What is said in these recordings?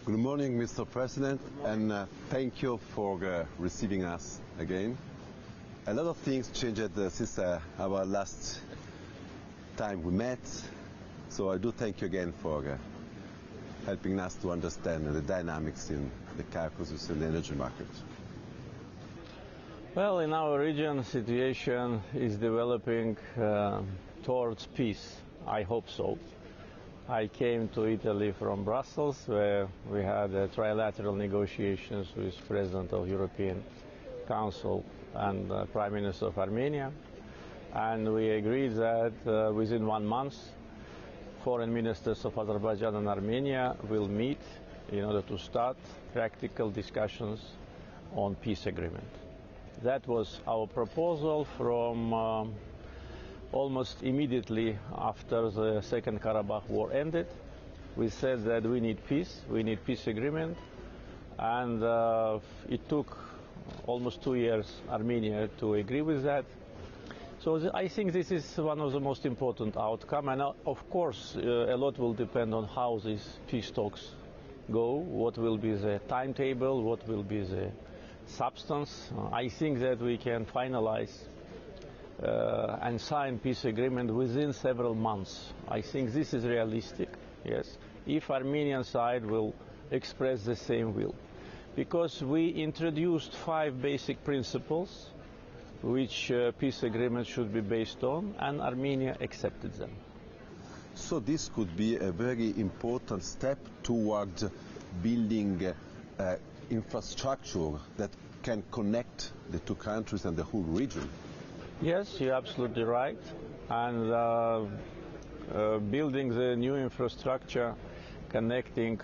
Good morning, Mr. President, and thank you for receiving us again. A lot of things changed since our last time we met, so I do thank you again for helping us to understand the dynamics in the Caucasus and the energy market. Well, in our region, the situation is developing towards peace. I hope so. I came to Italy from Brussels, where we had trilateral negotiations with President of European Council and Prime Minister of Armenia, and we agreed that within 1 month, foreign ministers of Azerbaijan and Armenia will meet in order to start practical discussions on peace agreement. That was our proposal from almost immediately after the Second Karabakh War ended. We said that we need peace agreement, and it took almost 2 years Armenia to agree with that. So I think this is one of the most important outcomes, and of course a lot will depend on how these peace talks go, what will be the timetable, what will be the substance. I think that we can finalize and sign peace agreement within several months. I think this is realistic, yes, if Armenian side will express the same will. Because we introduced 5 basic principles which peace agreement should be based on, and Armenia accepted them. So this could be a very important step towards building infrastructure that can connect the two countries and the whole region. Yes, you're absolutely right. And building the new infrastructure connecting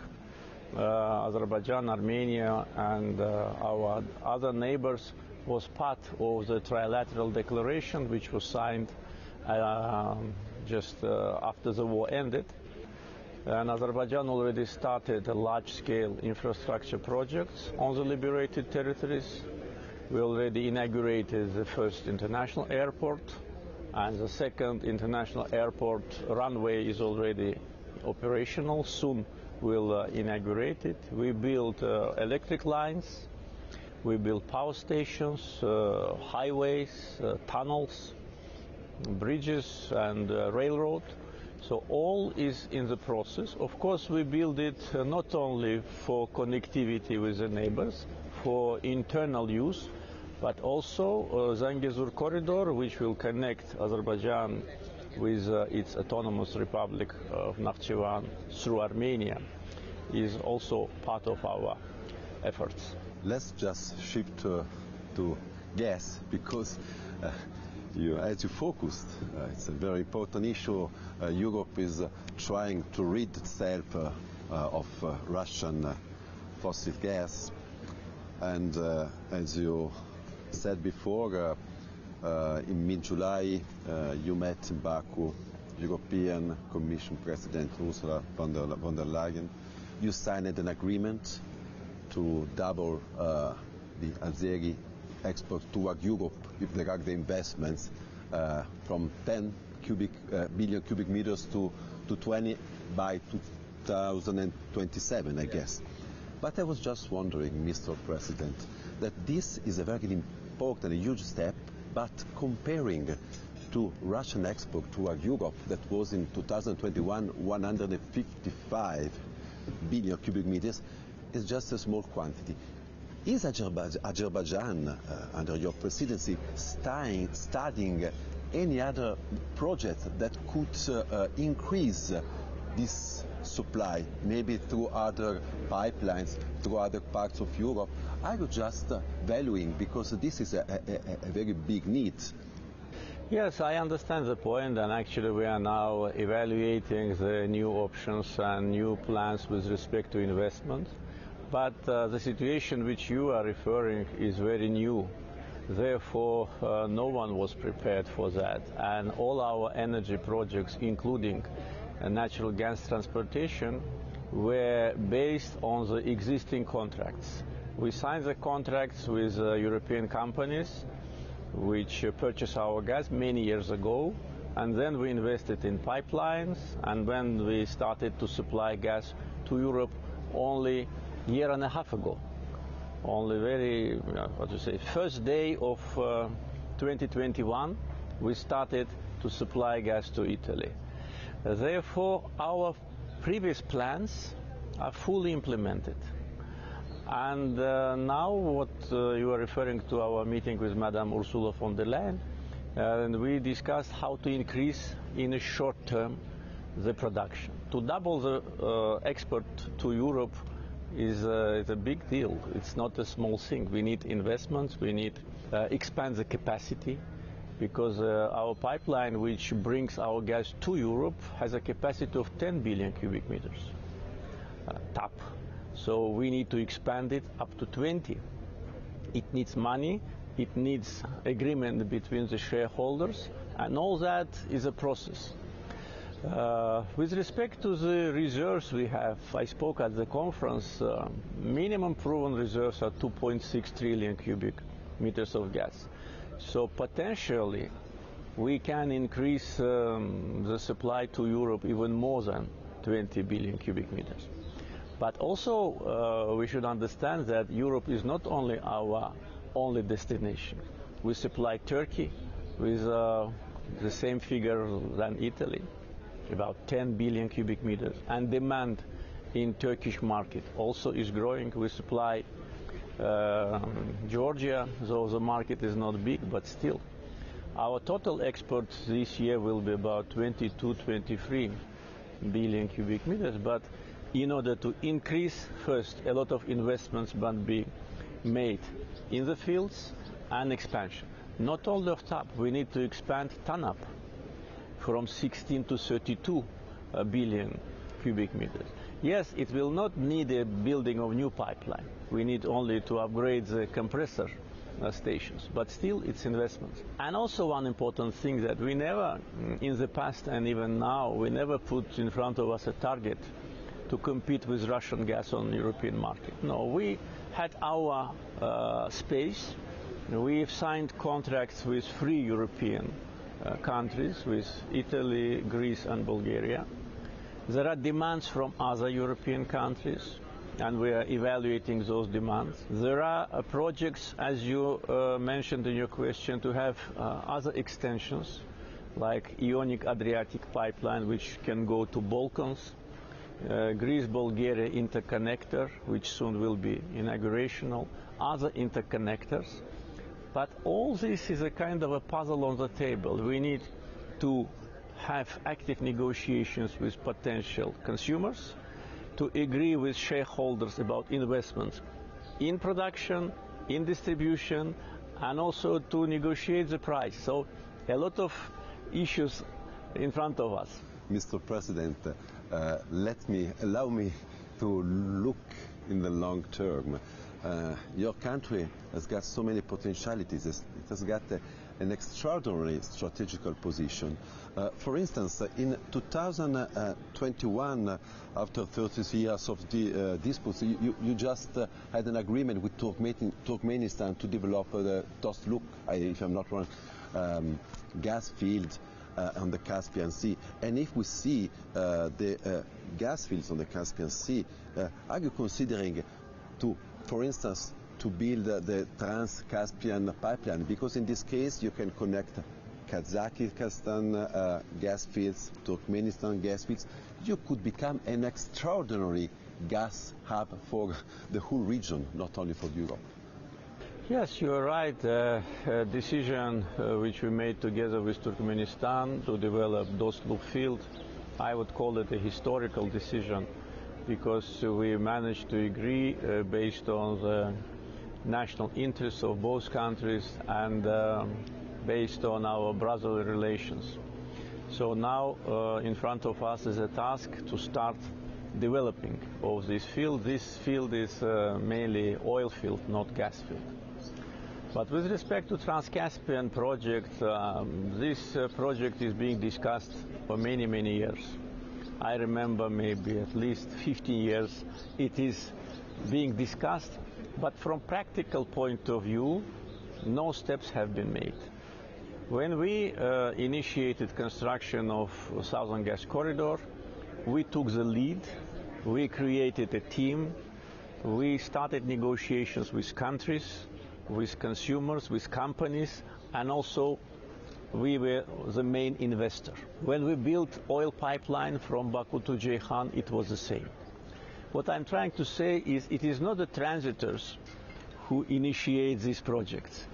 Azerbaijan, Armenia, and our other neighbors was part of the trilateral declaration which was signed just after the war ended. And Azerbaijan already started a large-scale infrastructure projects on the liberated territories. We already inaugurated the first international airport, and the second international airport runway is already operational. Soon we'll inaugurate it. We built electric lines, we built power stations, highways, tunnels, bridges, and railroad. So all is in the process. Of course, we build it not only for connectivity with the neighbors, for internal use, but also Zangezur corridor, which will connect Azerbaijan with its autonomous Republic of Nakhchivan through Armenia, is also part of our efforts. Let's just shift to gas, because as you focused, it's a very important issue. Europe is trying to rid itself of Russian fossil gas, and as you said before, in mid-July you met in Baku European Commission President Ursula von der Leyen. You signed an agreement to double the Azeri export toward Europe with regard to the investments from 10 billion cubic meters to 20 by 2027, I guess. But I was just wondering, Mr. President, that this is a very important, a huge step, but comparing to Russian export toward Europe, that was in 2021 155 billion cubic meters, is just a small quantity. Is Azerbaijan, under your presidency, studying any other project that could increase this supply, maybe through other pipelines, through other parts of Europe? Are you just valuing, because this is a very big need? Yes, I understand the point, and actually we are now evaluating the new options and new plans with respect to investment. But the situation which you are referring is very new. Therefore, no one was prepared for that. And all our energy projects, including natural gas transportation, were based on the existing contracts. We signed the contracts with European companies which purchased our gas many years ago, and then we invested in pipelines, and when we started to supply gas to Europe, only a year and a half ago. Only very, first day of 2021, we started to supply gas to Italy. Therefore, our previous plans are fully implemented. And now what you are referring to our meeting with Madame Ursula von der Leyen, and we discussed how to increase in a short term the production. To double the export to Europe is a big deal. It's not a small thing. We need investments, we need expand the capacity, because our pipeline which brings our gas to Europe has a capacity of 10 billion cubic meters, tap. So we need to expand it up to 20. It needs money, it needs agreement between the shareholders, and all that is a process. With respect to the reserves we have, I spoke at the conference, minimum proven reserves are 2.6 trillion cubic meters of gas. So potentially we can increase the supply to Europe even more than 20 billion cubic meters. But also we should understand that Europe is not only our only destination. We supply Turkey with the same figure than Italy, about 10 billion cubic meters, and demand in Turkish market also is growing. We supply Georgia, though the market is not big, but still. Our total exports this year will be about 22-23 billion cubic meters, but in order to increase, first, a lot of investments must be made in the fields and expansion. Not only of TAP, we need to expand TANAP from 16 to 32 billion cubic meters. Yes, it will not need a building of new pipeline. We need only to upgrade the compressor stations, but still it's investments. And also one important thing that we never, in the past and even now, we never put in front of us a target to compete with Russian gas on the European market. No, we had our space. We've signed contracts with 3 European countries, with Italy, Greece and Bulgaria. There are demands from other European countries, and we are evaluating those demands. There are projects, as you mentioned in your question, to have other extensions, like Ionic Adriatic pipeline, which can go to Balkans, Greece-Bulgaria interconnector, which soon will be inaugurational, other interconnectors. But all this is a kind of a puzzle on the table. We need to have active negotiations with potential consumers, to agree with shareholders about investments in production, in distribution, and also to negotiate the price. So a lot of issues in front of us. Mr. President, allow me to look in the long term. Your country has got so many potentialities. It has got an extraordinary strategical position. For instance, in 2021, after 30 years of disputes, you just had an agreement with Turkmenistan to develop the Dostluk, if I'm not wrong, gas field on the Caspian Sea. And if we see the gas fields on the Caspian Sea, are you considering to, for instance, to build the Trans-Caspian pipeline? Because in this case you can connect Kazakhstan gas fields, Turkmenistan gas fields. You could become an extraordinary gas hub for the whole region, not only for Europe. Yes, you are right. A decision which we made together with Turkmenistan to develop Dostluk field, I would call it a historical decision, because we managed to agree based on the national interests of both countries and based on our brotherly relations. So now in front of us is a task to start developing of this field. This field is mainly oil field, not gas field. But with respect to Trans-Caspian project, this project is being discussed for many, many years. I remember maybe at least 15 years it is being discussed, but from practical point of view, no steps have been made. When we initiated construction of Southern Gas Corridor, we took the lead we created a team, we started negotiations with countries, with consumers, with companies, and also we were the main investor. When we built oil pipeline from Baku to Ceyhan, it was the same. What I'm trying to say is it is not the transitors who initiate these projects.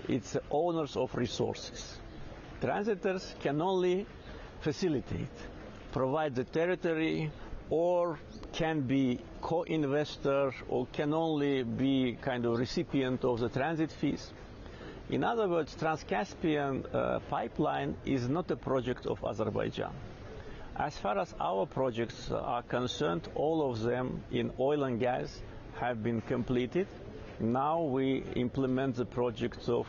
It's the owners of resources. Transitors can only facilitate, provide the territory, or can be co-investor, or can only be kind of recipient of the transit fees. In other words, Trans-Caspian pipeline is not a project of Azerbaijan. As far as our projects are concerned, all of them in oil and gas have been completed. Now we implement the projects of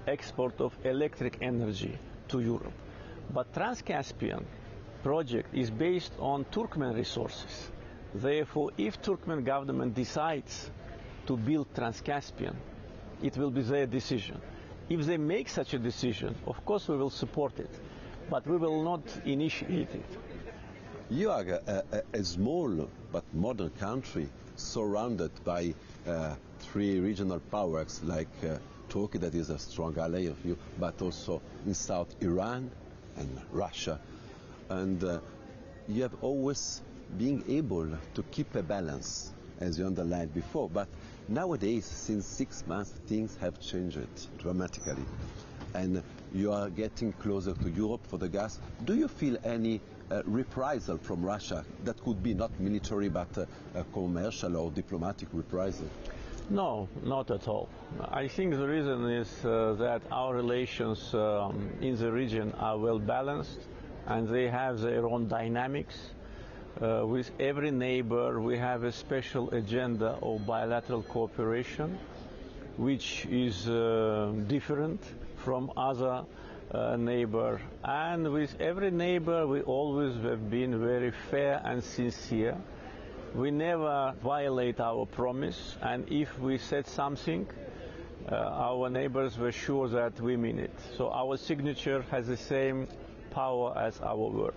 export of electric energy to Europe. But Trans-Caspian project is based on Turkmen resources. Therefore, if Turkmen government decides to build Trans-Caspian, it will be their decision. If they make such a decision, of course we will support it, but we will not initiate it. You are a small but modern country surrounded by three regional powers like Turkey, that is a strong ally of you, but also in South Iran and Russia. And you have always been able to keep a balance, as you underlined before. But nowadays, since 6 months, things have changed dramatically. And you are getting closer to Europe for the gas. Do you feel any reprisal from Russia that could be not military but a commercial or diplomatic reprisal? No, not at all. I think the reason is that our relations in the region are well balanced and they have their own dynamics. With every neighbor we have a special agenda of bilateral cooperation which is different from other neighbor, and with every neighbor we always have been very fair and sincere. We never violate our promise, and if we said something, our neighbors were sure that we mean it. So our signature has the same power as our word.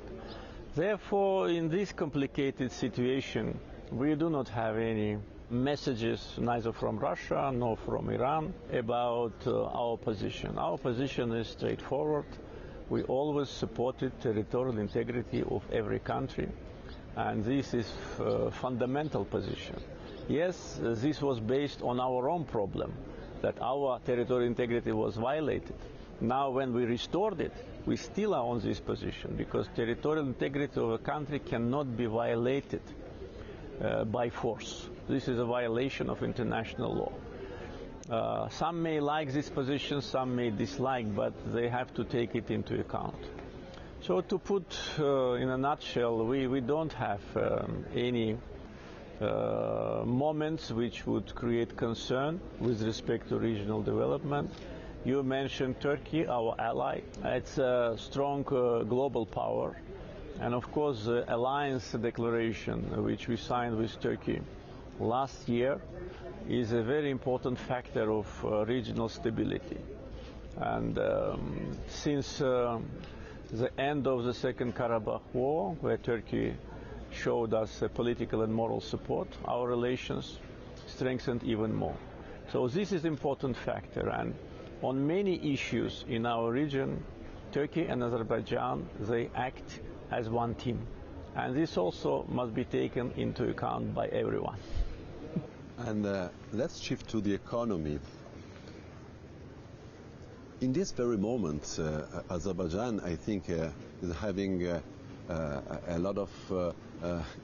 Therefore, in this complicated situation, we do not have any messages, neither from Russia nor from Iran, about our position. Our position is straightforward. We always supported territorial integrity of every country, and this is a fundamental position. Yes, this was based on our own problem, that our territorial integrity was violated. Now when we restored it, we still are on this position, because territorial integrity of a country cannot be violated by force. This is a violation of international law. Some may like this position, some may dislike, but they have to take it into account. So to put in a nutshell, we don't have any moments which would create concern with respect to regional development. You mentioned Turkey, our ally. It's a strong global power. And of course, the alliance declaration which we signed with Turkey last year is a very important factor of regional stability. And since the end of the Second Karabakh War, where Turkey showed us political and moral support, our relations strengthened even more. So this is an important factor. And on many issues in our region, Turkey and Azerbaijan, they act as one team. And this also must be taken into account by everyone. And let's shift to the economy. In this very moment, Azerbaijan, I think, is having a lot of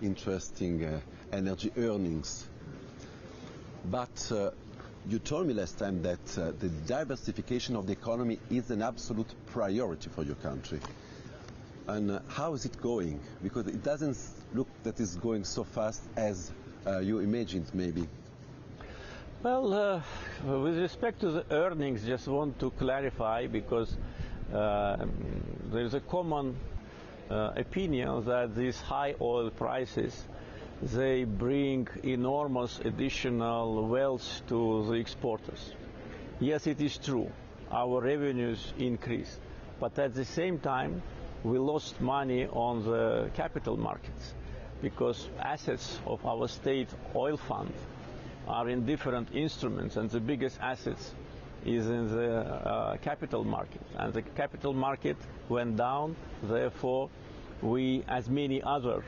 interesting energy earnings. But you told me last time that the diversification of the economy is an absolute priority for your country. And how is it going? Because it doesn't look that it's going so fast as you imagined, maybe. Well, with respect to the earnings, just want to clarify, because there is a common opinion that these high oil prices, they bring enormous additional wealth to the exporters. Yes, it is true. Our revenues increase, but at the same time, we lost money on the capital markets. because assets of our state oil fund are in different instruments, and the biggest assets is in the capital market, and the capital market went down. Therefore, we, as many other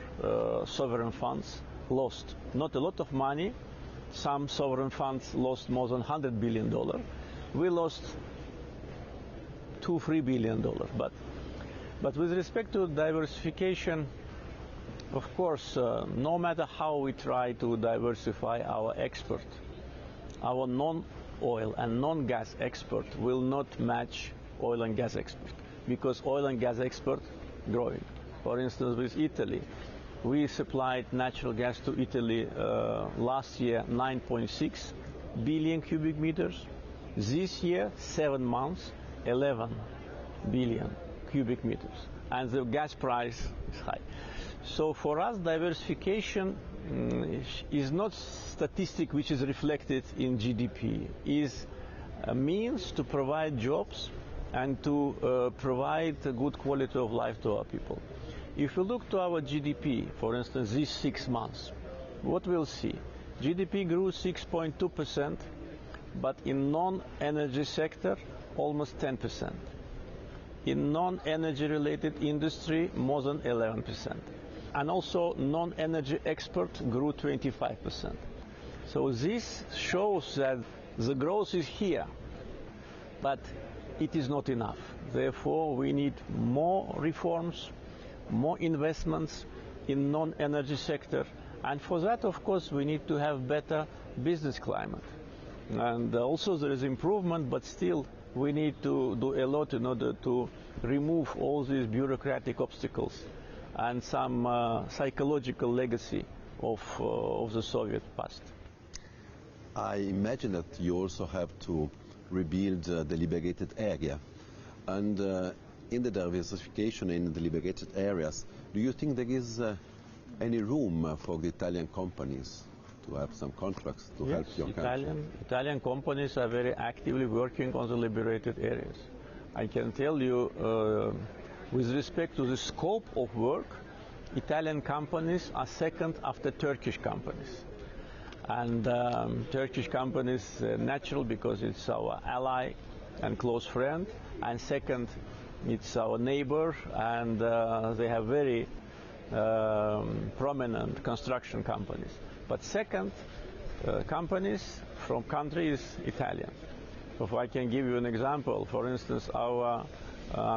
sovereign funds, lost not a lot of money. Some sovereign funds lost more than $100 billion. We lost $2–3 billion. But with respect to diversification, of course, no matter how we try to diversify our export, our non-oil and non-gas export will not match oil and gas export, because oil and gas export growing. For instance, with Italy, we supplied natural gas to Italy last year 9.6 billion cubic meters. This year, 7 months, 11 billion cubic meters, and the gas price is high. So for us, diversification is not statistic which is reflected in GDP. Is a means to provide jobs and to provide a good quality of life to our people. If we look to our GDP, for instance, these 6 months, what we'll see? GDP grew 6.2%, but in non-energy sector, almost 10%. In non-energy related industry, more than 11%. And also non-energy export grew 25%. So this shows that the growth is here, but it is not enough. Therefore, we need more reforms, more investments in non-energy sector, and for that, of course, we need to have better business climate. And also there is improvement, but still we need to do a lot in order to remove all these bureaucratic obstacles and some psychological legacy of the Soviet past. I imagine that you also have to rebuild the liberated area. And in the diversification in the liberated areas, do you think there is any room for the Italian companies to have some contracts to help your country? Italian companies are very actively working on the liberated areas. I can tell you, with respect to the scope of work, Italian companies are second after Turkish companies. And Turkish companies, natural because it's our ally and close friend, and second, it's our neighbor, and they have very prominent construction companies. But second, companies from countries Italian. If I can give you an example, for instance, our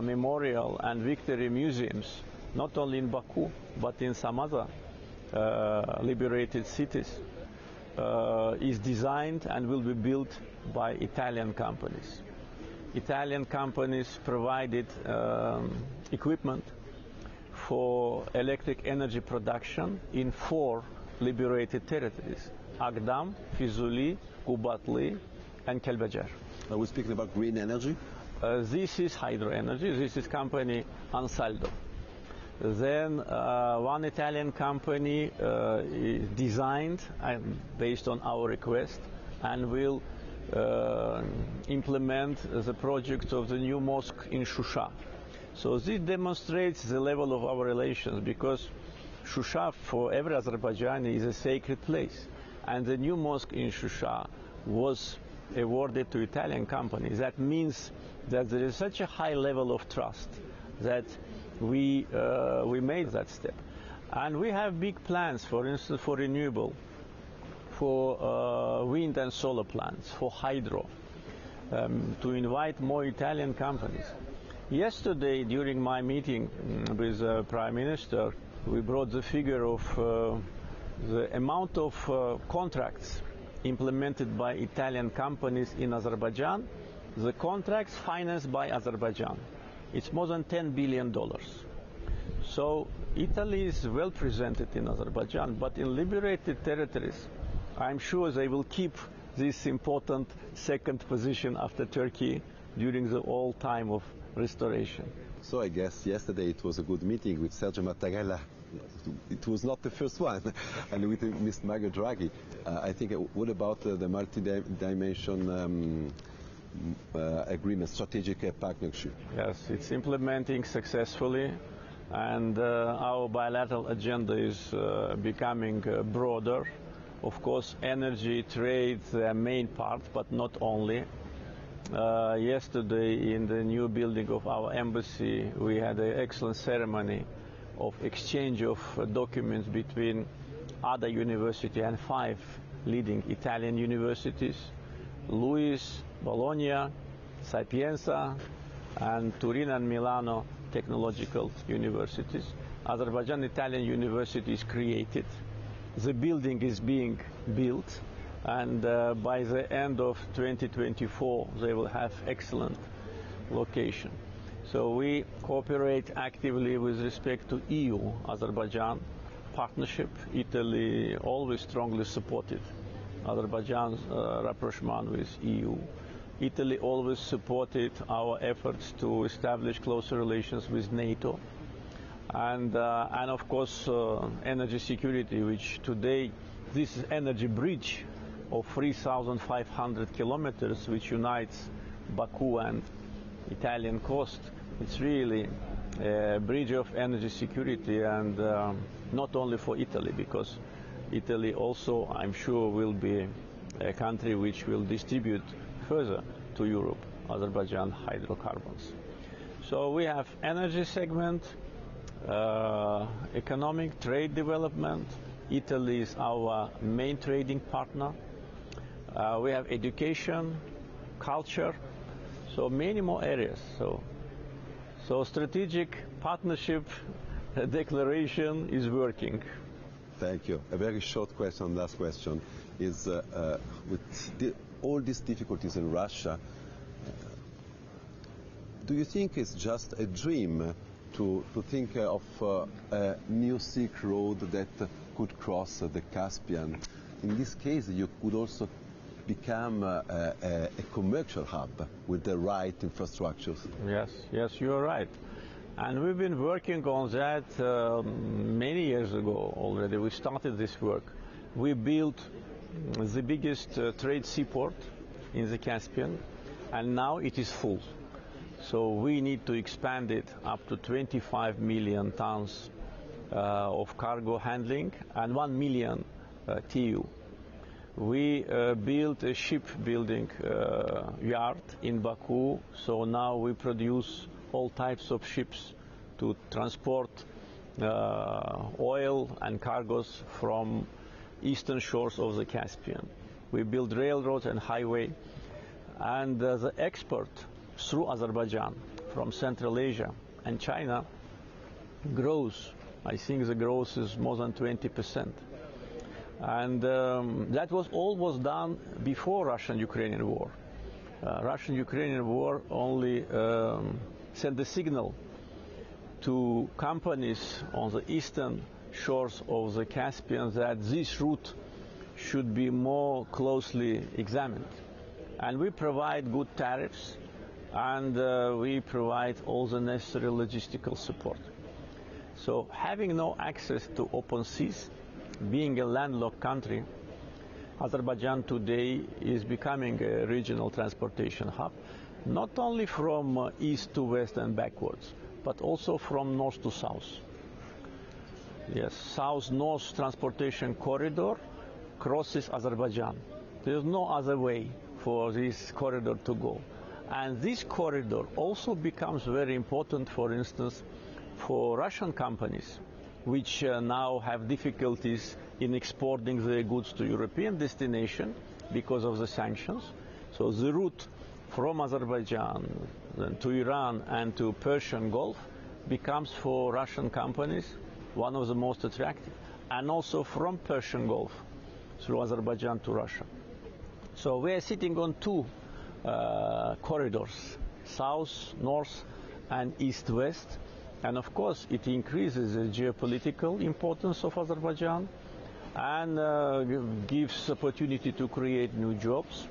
memorial and victory museums, not only in Baku, but in some other liberated cities, is designed and will be built by Italian companies. Italian companies provided equipment for electric energy production in 4 liberated territories: Agdam, Fizuli, Kubatli, and Kelbecer. Are we speaking about green energy? This is hydro energy. This is company Ansaldo. Then one Italian company is designed based on our request and will implement the project of the new mosque in Shusha. So this demonstrates the level of our relations, because Shusha for every Azerbaijani is a sacred place, and the new mosque in Shusha was awarded to Italian companies. That means that there is such a high level of trust that we made that step. And we have big plans, for instance, for renewable, for wind and solar plants, for hydro, to invite more Italian companies. Yesterday, during my meeting with the Prime Minister, we brought the figure of the amount of contracts implemented by Italian companies in Azerbaijan, the contracts financed by Azerbaijan. It's more than $10 billion. So Italy is well presented in Azerbaijan, but in liberated territories, I'm sure they will keep this important second position after Turkey during the whole time of restoration. So I guess yesterday it was a good meeting with Sergio Mattarella. It was not the first one, and with Mr. Mario Draghi. I think, what about the multi-dimension agreement, strategic partnership? Yes, it's implementing successfully, and our bilateral agenda is becoming broader. Of course, energy, trade, the main part, but not only. Yesterday, in the new building of our embassy, we had an excellent ceremony of exchange of documents between other universities and 5 leading Italian universities: LUISS, Bologna, Sapienza, and Turin and Milano technological universities. Azerbaijan Italian University is created. The building is being built, and by the end of 2024 they will have excellent location. So we cooperate actively with respect to EU-Azerbaijan partnership. Italy always strongly supported Azerbaijan's rapprochement with EU. Italy always supported our efforts to establish closer relations with NATO. And of course energy security, which today this is energy bridge of 3,500 kilometers which unites Baku and Italian coast. It's really a bridge of energy security, and not only for Italy, because Italy also, I'm sure, will be a country which will distribute further to Europe Azerbaijan hydrocarbons. So we have energy segment, economic trade development. Italy is our main trading partner. We have education, culture, so many more areas. So strategic partnership declaration is working. Thank you. A very short question, last question, is with all these difficulties in Russia, do you think it's just a dream to think of a new Silk Road that could cross the Caspian? In this case, you could also become a commercial hub with the right infrastructures. Yes, you're right. And we've been working on that many years ago already. We started this work. We built the biggest trade seaport in the Caspian, and now it is full. So we need to expand it up to 25 million tons of cargo handling and 1 million TEU. We built a shipbuilding yard in Baku, so now we produce all types of ships to transport oil and cargoes from eastern shores of the Caspian. We build railroads and highway, and the export through Azerbaijan from Central Asia and China grows. I think the growth is more than 20%. And that was done before Russian-Ukrainian war. Russian-Ukrainian war only sent the signal to companies on the eastern shores of the Caspian that this route should be more closely examined. And we provide good tariffs, and we provide all the necessary logistical support. So having no access to open seas, being a landlocked country, Azerbaijan today is becoming a regional transportation hub, not only from east to west and backwards, but also from north to south. Yes, south-north transportation corridor crosses Azerbaijan. There is no other way for this corridor to go. And this corridor also becomes very important, for instance, for Russian companies, which now have difficulties in exporting their goods to European destination because of the sanctions. So the route from Azerbaijan to Iran and to Persian Gulf becomes for Russian companies one of the most attractive, and also from Persian Gulf through Azerbaijan to Russia. So we are sitting on two corridors, south, north, and east-west. And of course, it increases the geopolitical importance of Azerbaijan and gives opportunity to create new jobs.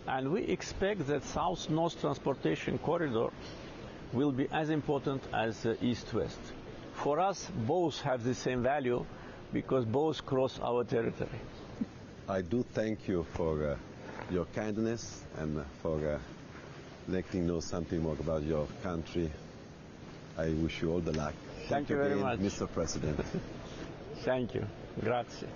And we expect that south-north transportation corridor will be as important as east-west. For us, both have the same value because both cross our territory. I do thank you for your kindness and for letting know something more about your country. I wish you all the luck. Thank you very again, much. Mr. President. Thank you. Grazie.